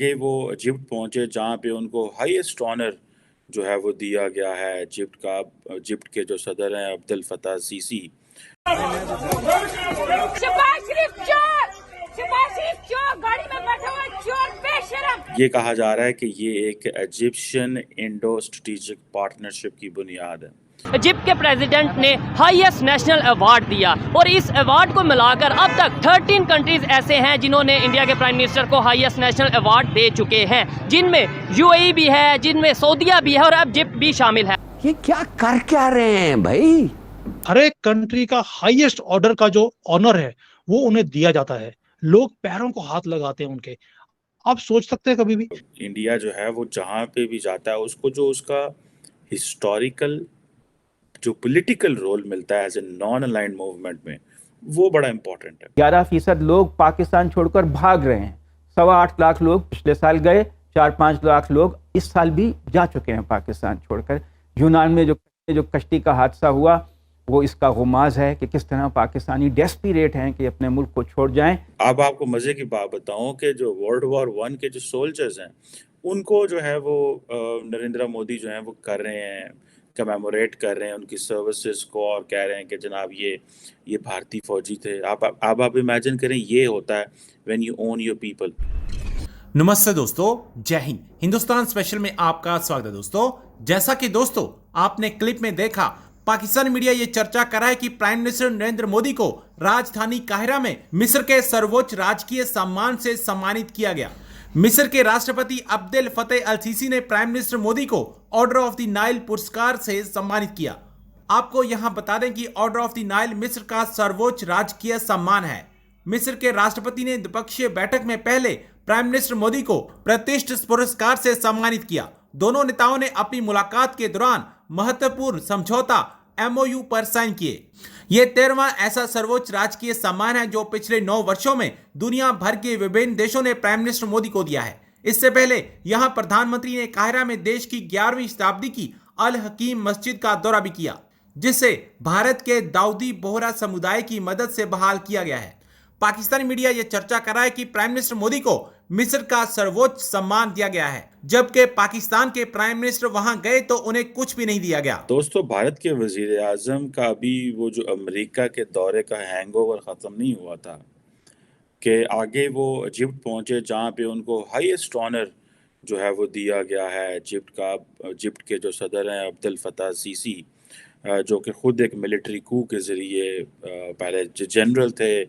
آگے وہ ایجپٹ پہنچے جہاں پہ ان کو ہائیسٹ آنر جو ہے وہ دیا گیا ہے ایجپٹ کے جو صدر ہیں عبد الفتاح سیسی. یہ کہا جا رہا ہے کہ یہ ایک ایجپشن انڈو اسٹریٹجک پارٹنرشپ کی بنیاد ہے. ایجپٹ کے پریزیڈنٹ نے ہائیسٹ نیشنل ایوارڈ دیا اور اس ایوارڈ کو ملا کر اب تک 13 کنٹریز ایسے ہیں جنہوں نے انڈیا کے پرائم منسٹر کو ہائیسٹ نیشنل ایوارڈ دے چکے ہیں، جن میں UAE بھی ہے، جن میں سعودیہ بھی ہے اور اب ایجپٹ بھی شامل ہے. یہ کیا کر رہے ہیں بھائی؟ ہر ایک کنٹری کا ہائیسٹ آرڈر کا جو آنر ہے وہ انہیں دیا جاتا ہے، لوگ پیروں کو ہاتھ لگاتے ہیں ان کے. آپ سوچ سکتے ہیں کبھی بھی انڈیا جو ہے وہ جہاں پہ بھی جاتا ہے اس کو جو اس کا ہسٹوریکل جو پولیٹیکل رول ملتا ہے as a non aligned movement میں، وہ بڑا امپورٹنٹ ہے. 11% لوگ پاکستان چھوڑ کر بھاگ رہے ہیں. 8.25 لاکھ لوگ پچھلے سال گئے، 4-5 لاکھ لوگ اس سال بھی جا چکے ہیں پاکستان چھوڑ کر. یونان میں جو کشتی کا حادثہ ہوا وہ اس کا غماز ہے کہ کس طرح پاکستانی ڈیسپیریٹ ہیں کہ اپنے ملک کو چھوڑ جائیں. اب آپ کو مزے کی بات بتاؤں کہ جو ورلڈ وار 1 کے جو سولجرز ہیں ان کو جو ہے وہ نریندر مودی جو ہیں وہ کر رہے ہیں، کمیموریٹ کر رہے ہیں ان کی سروسز کو، اور کہہ رہے ہیں کہ جناب یہ بھارتی فوجی تھے. آپ امیجن کریں یہ ہوتا ہے when you own your people. نمستے دوستو، جے ہند. ہندوستان اسپیشل میں آپ کا سواگت ہے دوستو. جیسا کہ دوستو آپ نے کلپ میں دیکھا، پاکستانی میڈیا یہ چرچا کر رہا ہے کہ پرائم منسٹر نریندر مودی کو راجدھانی قاہرہ میں مصر کے سرووچ راجکیہ سمان سے سمانت کیا گیا. مصر کے راشٹرپتی عبد الفتاح السیسی نے پرائم منسٹر مودی کو order of the Nile Puraskar سے سمانت کیا. آپ کو یہاں بتا دیں کہ آرڈر آف دی نائل مصر کا سرووچ راجکیہ سمان ہے. مصر کے راشٹرپتی نے دوپکشیہ بیٹھک میں پہلے پرائم منسٹر مودی کو پرتشٹھ پرسکار سے سمانت کیا. دونوں نیتاؤں نے اپنی ملاقات کے دوران مہتوپورن سمجھوتا MOU پر سائن کیے. یہ 13واں ایسا سرووچ راجکیہ سمان ہے جو پچھلے 9 ورشوں میں دنیا بھر کے وبھن دیشوں نے پرائم منسٹر مودی کو دیا ہے. اس سے پہلے یہاں پردھان منتری نے قاہرہ میں دیش کی 11ویں شتابدی کی الحکیم مسجد کا دورہ بھی کیا، جسے بھارت کے داؤدی بوہرا سمودائے کی مدد سے بحال کیا گیا ہے. پاکستانی میڈیا یہ چرچا کر رہا ہے کہ پرائم منسٹر مودی کو مصر کا سرووچ سمان دیا گیا ہے، جبکہ پاکستان کے پرائم منسٹر وہاں گئے تو انہیں کچھ بھی نہیں دیا گیا. دوستو بھارت کے وزیر اعظم کا بھی وہ جو امریکہ کے دورے کا ہینگ اوور ختم نہیں ہوا تھا کہ آگے وہ ایجپٹ پہنچے جہاں پہ ان کو ہائیسٹ آنر جو ہے وہ دیا گیا ہے ایجپٹ کے جو صدر ہیں عبد الفتاح سیسی، جو کہ خود ایک ملٹری کو کے ذریعے پہلے جنرل تھے،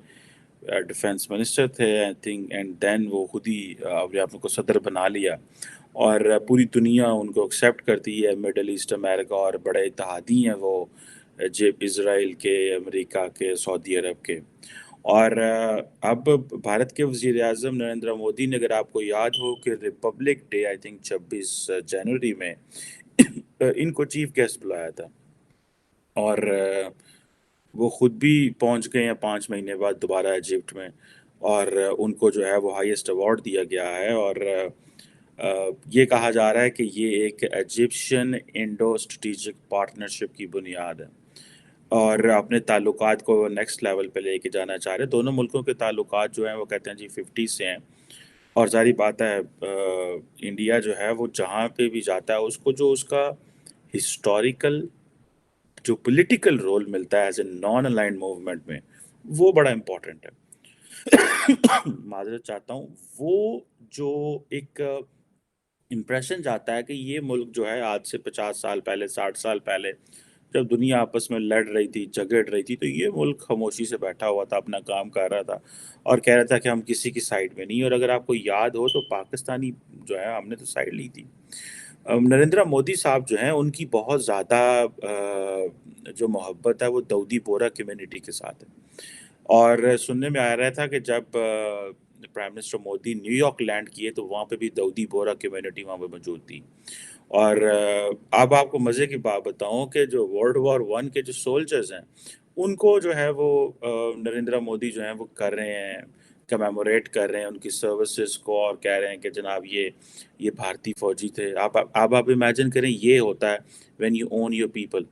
ڈیفنس منسٹر تھے آئی تھنک، اینڈ دین وہ خود ہی اپنے آپ کو صدر بنا لیا، اور پوری دنیا ان کو ایکسیپٹ کرتی ہے، مڈل ایسٹ امریکہ، اور بڑے اتحادی ہیں وہ اسرائیل کے، امریکہ کے، سعودی عرب کے. اور اب بھارت کے وزیر اعظم نریندر مودی نے، اگر آپ کو یاد ہو کہ ریپبلک ڈے آئی تھنک 26 جنوری میں ان کو چیف گیسٹ بلایا تھا، اور وہ خود بھی پہنچ گئے ہیں 5 مہینے بعد دوبارہ ایجپٹ میں، اور ان کو جو ہے وہ ہائیسٹ ایوارڈ دیا گیا ہے. اور یہ کہا جا رہا ہے کہ یہ ایک ایجپشن انڈو اسٹریٹجک پارٹنرشپ کی بنیاد ہے، اور اپنے تعلقات کو نیکسٹ لیول پہ لے کے جانا چاہ رہے. دونوں ملکوں کے تعلقات جو ہیں وہ کہتے ہیں جی 50 سے ہیں، اور ظاہری بات ہے انڈیا جو ہے وہ جہاں پہ بھی جاتا ہے اس کو جو اس کا ہسٹوریکل جو پولیٹیکل رول ملتا ہے as a non aligned movement میں، وہ بڑا امپورٹنٹ ہے. معذرت چاہتا ہوں، وہ جو ایک امپریشن جاتا ہے کہ یہ ملک جو ہے آج سے 50 سال پہلے، 60 سال پہلے جب دنیا آپس میں لڑ رہی تھی، جھگڑ رہی تھی، تو یہ ملک خاموشی سے بیٹھا ہوا تھا، اپنا کام کر رہا تھا اور کہہ رہا تھا کہ ہم کسی کی سائڈ میں نہیں. اور اگر آپ کو یاد ہو تو پاکستانی جو ہے ہم نے تو سائڈ لی تھی. نریندر مودی صاحب جو ہیں ان کی بہت زیادہ جو محبت ہے وہ داؤدی بورا کمیونٹی کے ساتھ ہے، اور سننے میں آ رہا تھا کہ جب prime minister Modi New York land کیے تو وہاں پہ بھی داؤدی بورا کمیونٹی وہاں پہ موجود تھی. اور اب آپ کو مزے کی بات بتاؤں کہ جو ورلڈ وار 1 کے جو سولجرز ہیں ان کو جو ہے وہ نریندر مودی جو ہیں وہ کر رہے ہیں، کمیموریٹ کر رہے ہیں ان کی سروسز کو، اور کہہ رہے ہیں کہ جناب یہ بھارتی فوجی تھے. آپ امیجن کریں یہ ہوتا ہے when you own your people.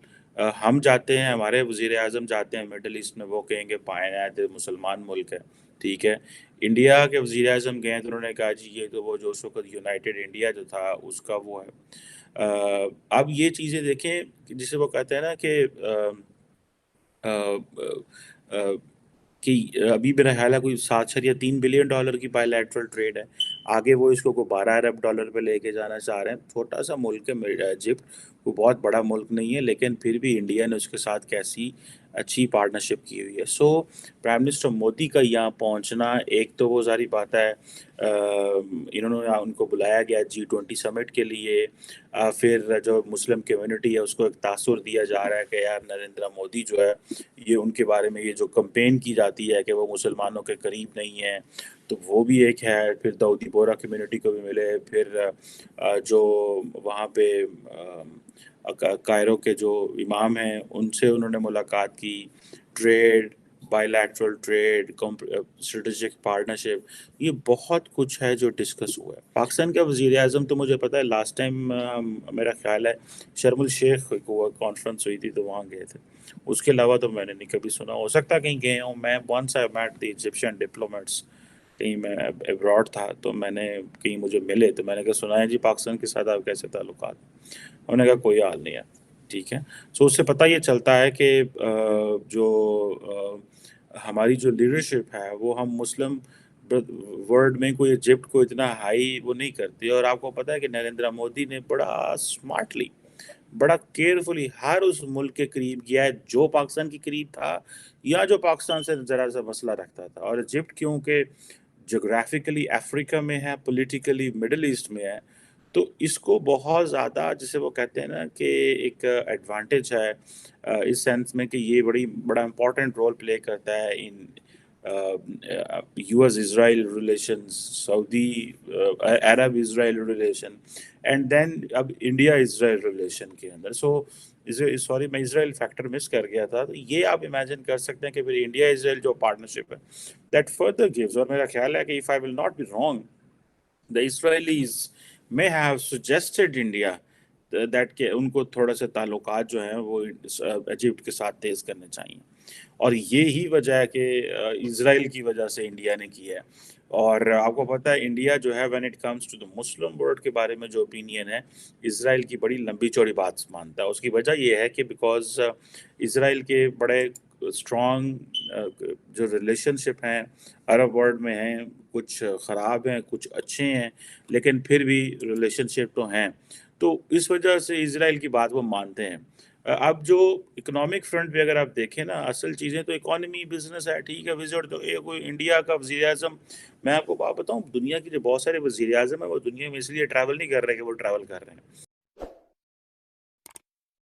ہم جاتے ہیں، ہمارے وزیر اعظم جاتے ہیں مڈل ایسٹ میں، وہ کہیں گے پائے مسلمان ملک ہے، ٹھیک ہے. انڈیا کے وزیر اعظم گئے تو انہوں نے کہا جی یہ تو وہ جو اس وقت یونائٹڈ انڈیا جو تھا اس کا وہ ہے۔ اب یہ چیزیں دیکھیں جسے وہ کہتے ہیں نا کہ ابھی میرا خیال ہے کوئی 7.3 بلین ڈالر کی بائی لیٹرل ٹریڈ ہے، آگے وہ اس کو کوئی 12 ارب ڈالر پہ لے کے جانا چاہ رہے ہیں۔ چھوٹا سا ملک ہے ایجپٹ، وہ بہت بڑا ملک نہیں ہے، لیکن پھر بھی انڈیا نے اس کے ساتھ کیسی اچھی پارٹنرشپ کی ہوئی ہے۔ سو پرائم منسٹر مودی کا یہاں پہنچنا، ایک تو وہ ظاہری بات ہے انہوں نے ان کو بلایا گیا G20 سمٹ کے لیے، پھر جو مسلم کمیونٹی ہے اس کو ایک تاثر دیا جا رہا ہے کہ یار نریندر مودی جو ہے یہ ان کے بارے میں یہ جو کمپین کی جاتی ہے کہ وہ مسلمانوں کے قریب نہیں ہیں، تو وہ بھی ایک ہے۔ پھر داؤدی بورا کمیونٹی کو بھی ملے، پھر جو وہاں پہ کائرو کے جو امام ہیں ان سے انہوں نے ملاقات کی، trade, bilateral trade, strategic partnership, یہ بہت کچھ ہے جو ڈسکس ہوا ہے۔ پاکستان کا وزیر اعظم تو مجھے پتہ ہے لاسٹ ٹائم میرا خیال ہے شرم الشیخ کو کانفرنس ہوئی تھی تو وہاں گئے تھے، اس کے علاوہ تو میں نے نہیں کبھی سنا، ہو سکتا کہیں گئے ہوں۔ میں once I met the Egyptian diplomats، کہیں میں ابراڈ تھا تو میں نے کہیں مجھے ملے تو میں نے کہا سنا ہے جی پاکستان کے ساتھ آپ کیسے تعلقات ہیں؟ انہوں نے کہا کوئی حال نہیں ہے، ٹھیک ہے۔ سو اس سے پتہ یہ چلتا ہے کہ جو ہماری جو لیڈرشپ ہے وہ ہم مسلم ورلڈ میں کوئی ایجپٹ کو اتنا ہائی وہ نہیں کرتی، اور آپ کو پتہ ہے کہ نریندر مودی نے بڑا اسمارٹلی، بڑا کیئرفلی ہر اس ملک کے قریب گیا ہے جو پاکستان کے قریب تھا یا جو پاکستان سے ذرا سا مسئلہ رکھتا تھا۔ اور ایجپٹ کیونکہ جغرافیکلی افریقہ میں ہے، پولیٹیکلی مڈل ایسٹ میں ہے، تو اس کو بہت زیادہ جسے وہ کہتے ہیں نا کہ ایک ایڈوانٹیج ہے اس سینس میں کہ یہ بڑا امپورٹنٹ رول پلے کرتا ہے in US Israel relations, Saudi Arabia Israel relation, and then اب انڈیا اسرائیل ریلیشن کے اندر۔ سوری میں اسرائیل فیکٹر مس کر گیا تھا، تو یہ آپ امیجن کر سکتے ہیں کہ پھر انڈیا اسرائیل جو پارٹنرشپ ہے دیٹ فردر گیوز، اور میرا خیال ہے کہ if I will not be wrong the Israelis may have suggested India that کہ ان کو تھوڑا سے تعلقات جو ہیں وہ ایجپٹ کے ساتھ تیز کرنے چاہیے، اور یہی وجہ ہے کہ اسرائیل کی وجہ سے انڈیا نے کی ہے۔ اور آپ کو پتہ ہے انڈیا جو ہے when it comes to the Muslim world کے بارے میں جو اوپینین ہے، اسرائیل کی بڑی لمبی چوڑی بات مانتا ہے۔ اس کی وجہ یہ ہے کہ بیکاز اسرائیل کے بڑے اسٹرانگ جو ریلیشن شپ ہیں عرب ورلڈ میں ہیں، کچھ خراب ہیں کچھ اچھے ہیں، لیکن پھر بھی ریلیشن شپ تو ہیں، تو اس وجہ سے اسرائیل کی بات وہ مانتے ہیں۔ اب جو اکنامک فرنٹ بھی اگر آپ دیکھیں نا، اصل چیزیں تو اکانومی بزنس ہے، ٹھیک ہے، وزٹ تو کوئی انڈیا کا وزیر اعظم، میں آپ کو بات بتاؤں دنیا کی جو بہت سارے وزیر اعظم ہیں وہ دنیا میں اس لیے ٹریول نہیں کر رہے کہ وہ ٹریول کر رہے ہیں،